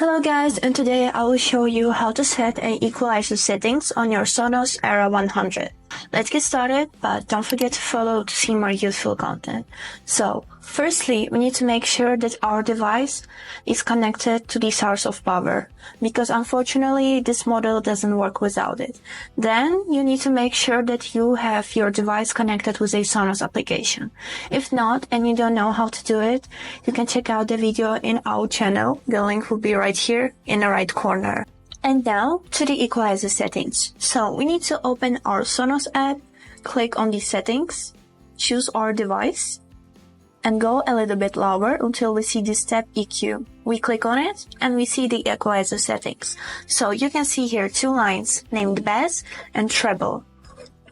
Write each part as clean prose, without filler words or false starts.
Hello guys, and today I will show you how to set an equalizer settings on your Sonos Era 100. Let's get started, but don't forget to follow to see more useful content. So, firstly, we need to make sure that our device is connected to the source of power, because unfortunately this model doesn't work without it. Then, you need to make sure that you have your device connected with a Sonos application. If not, and you don't know how to do it, you can check out the video in our channel. The link will be right here in the right corner. And now to the equalizer settings. So we need to open our Sonos app, click on the settings, choose our device, and go a little bit lower until we see this tab EQ. We click on it and we see the equalizer settings. So you can see here two lines named bass and treble.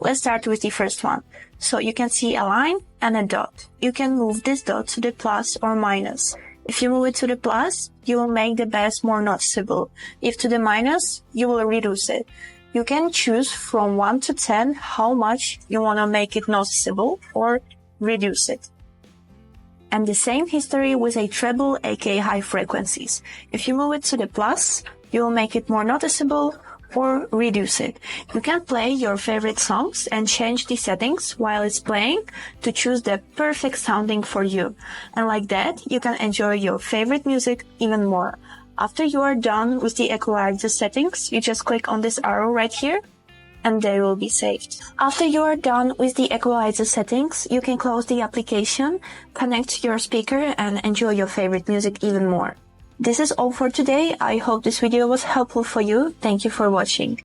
Let's start with the first one. So you can see a line and a dot. You can move this dot to the plus or minus. If you move it to the plus, you will make the bass more noticeable. If to the minus, you will reduce it. You can choose from 1 to 10 how much you want to make it noticeable or reduce it. And the same history with a treble, aka high frequencies. If you move it to the plus, you will make it more noticeable or reduce it. You can play your favorite songs and change the settings while it's playing to choose the perfect sounding for you. And like that, you can enjoy your favorite music even more. After you are done with the equalizer settings, you just click on this arrow right here and they will be saved. After you are done with the equalizer settings, you can close the application, connect your speaker and enjoy your favorite music even more. This is all for today. I hope this video was helpful for you. Thank you for watching.